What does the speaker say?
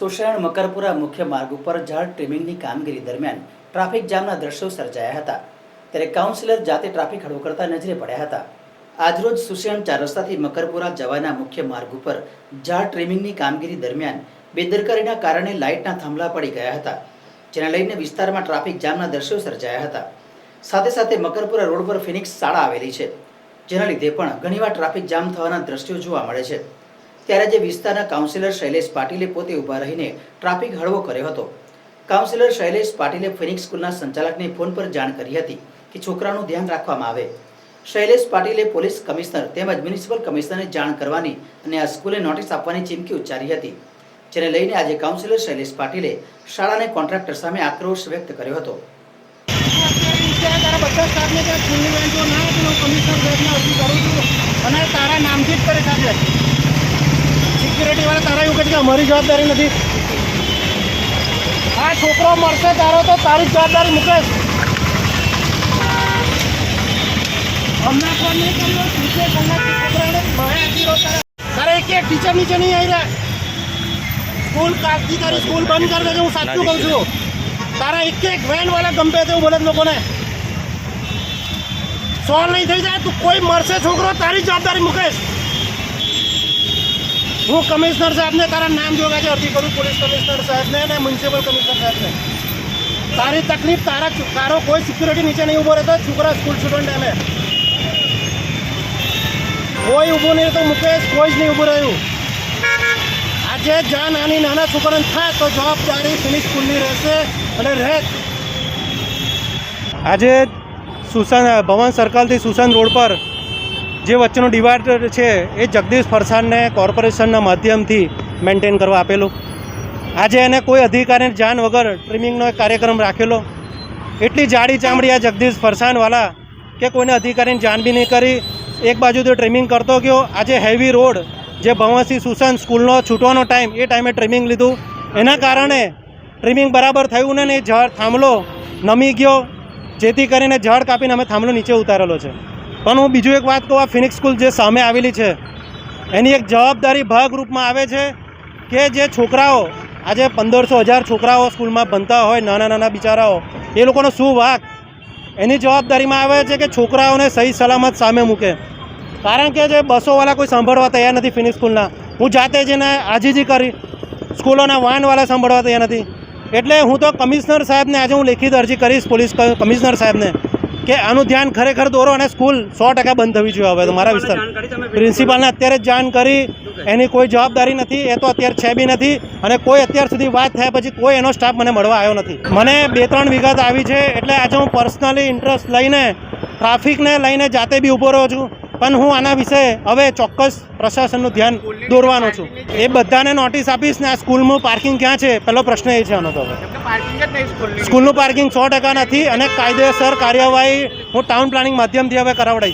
સુષણ મકરપુરા મુખ્ય માર્ગ ઉપર ઝાડ ટ્રીમિંગની કામગીરી દરમિયાન ટ્રાફિક જામના દ્રશ્યો સર્જાયા હતા, ત્યારે કાઉન્સિલર જાતે ટ્રાફિક હળવો કરતા નજરે પડ્યા હતા। આજરોજ સુષણ 4 રસ્તાથી મકરપુરા જવાના મુખ્ય માર્ગ ઉપર ઝાડ ટ્રીમિંગની કામગીરી દરમિયાન બેદરકારીના કારણે લાઇટના થાંભલા પડી ગયા હતા, જેને લઈને વિસ્તારમાં ટ્રાફિક જામના દ્રશ્યો સર્જાયા હતા। સાથે સાથે મકરપુરા રોડ પર ફિનિક્સ શાળા આવેલી છે, જેના લીધે પણ ઘણીવાર ટ્રાફિક જામ થવાના દ્રશ્યો જોવા મળે છે। ત્યારે જે વિસ્તારના કાઉન્સિલર શૈલેષ પાટીલે પોતે ઊભા રહીને ટ્રાફિક હળવો કર્યો હતો। કાઉન્સિલર શૈલેષ પાટીલે ફિનિક્સ સ્કૂલના સંચાલકને ફોન પર જાણ કરી હતી કે છોકરાનું ધ્યાન રાખવામાં આવે। શૈલેષ પાટીલે પોલીસ કમિશનર તેમજ મ્યુનિસિપલ કમિશનરને જાણ કરવાની અને આ સ્કૂલે નોટિસ આપવાની ચીમકી ઉચ્ચારી હતી, જેને લઈને આજે કાઉન્સિલર શૈલેષ પાટીલે શાળાને કોન્ટ્રાક્ટર સામે આક્રોશ વ્યક્ત કર્યો હતો। સિક્યુરિટી વાળા તારા એવું કહે કે અમારી જવાબદારી નથી। આ છોકરો મરશે તારો તો તારી જવાબદારી મુકેશ। અમને ફોન નહીં કર્યો, છોકરાને તારે એક ટીચર નીચે નહીં આવી રહ્યા। સ્કૂલ કાઢતી તારી સ્કૂલ બંધ કરી દેજો, હું સાચું કહું છું। તારા એક વેન વાળા ગમે તેવું બોલે લોકોને સોલ્વ નહીં થઈ જાય, તું કોઈ મરશે છોકરો તારી જવાબદારી મુકેશ। હું કમિશનર સાહેબને તારા નામ જોગા છે અરજી કરું, પોલીસ કમિશનર સાહેબને અને મ્યુનિસિપલ કમિશનર સાહેબને। તારી તકલીફ તારો કોઈ સિક્યુરિટી નીચે નહીં ઊભો રહેતો, છોકરા સ્કૂલ સ્ટુડન્ટ એમે કોઈ ઊભું નહીં તો મુકેશ કોઈ જ નહીં ઊભું રહ્યું। આજે જ્યાં નાના છોકરાને થાય તો જવાબદારી ફિનિક્સ સ્કૂલની રહેશે અને રહે। આજે ભવન સર્કલથી સુસન રોડ પર જે વચ્ચેનો ડિવાઈડર છે એ જગદીશ ફરસાણને કોર્પોરેશનના માધ્યમથી મેન્ટેન કરવા આપેલું। આજે એને કોઈ અધિકારીને જાણ વગર ટ્રીમિંગનો એક કાર્યક્રમ રાખેલો। એટલી જાડી ચામડી આ જગદીશ ફરસાણવાલા કે કોઈને અધિકારીને જાણ બી નહીં કરી, એક બાજુથી ટ્રીમિંગ કરતો ગયો। આજે હેવી રોડ જે ભવનથી સુસન સ્કૂલનો છૂટવાનો ટાઈમ એ ટાઈમે ટ્રીમિંગ લીધું, એના કારણે ટ્રીમિંગ બરાબર થયું ને એ ઝાડ થાંભલો નમી ગયો, જેથી કરીને ઝાડ કાપીને અમે થાંભલો નીચે ઉતારેલો છે। પણ હું બીજું એક વાત કહું, આ ફિનિક્સ સ્કૂલ જે સામે આવેલી છે એની એક જવાબદારી ભાગરૂપમાં આવે છે કે જે છોકરાઓ આજે 1500-1000 છોકરાઓ સ્કૂલમાં ભણતા હોય, નાના બિચારાઓ, એ લોકોનો શું વાંક એની જવાબદારીમાં આવે છે કે છોકરાઓને સહી સલામત સામે મૂકે। કારણ કે જે બસોવાળા કોઈ સાંભળવા તૈયાર નથી ફિનિક્સ સ્કૂલના, હું જાતે જઈને આજીજી કરી, સ્કૂલોના વાનવાળા સાંભળવા તૈયાર નથી। એટલે હું તો કમિશનર સાહેબને આજે હું લેખિત અરજી કરીશ, પોલીસ કમિશનર સાહેબને, કે આનું ધ્યાન ખરેખર દોરો અને સ્કૂલ 100% બંધ થવી જોઈએ। હવે તો મારા વિસ્તાર પ્રિન્સિપાલને અત્યારે જ જાણ કરી, એની કોઈ જવાબદારી નથી, એ તો અત્યારે છે બી નથી, અને કોઈ અત્યાર સુધી વાત થયા પછી કોઈ એનો સ્ટાફ મને મળવા આવ્યો નથી। મને 2-3 વિગત આવી છે, એટલે આજે હું પર્સનલી ઇન્ટરેસ્ટ લઈને ટ્રાફિકને લઈને જાતે બી ઊભો રહ્યો છું, પણ હું આના વિશે હવે ચોક્કસ પ્રશાસનનું ધ્યાન દોરવાનો છું। એ બધાને નોટિસ આપીશ ને આ સ્કૂલનું પાર્કિંગ ક્યાં છે પહેલો પ્રશ્ન એ છે આનો તો સ્કૂલનું પાર્કિંગ 100% નથી, અને કાયદેસર કાર્યવાહી હું ટાઉન પ્લાનિંગ માધ્યમથી હવે કરાવડાવીશ।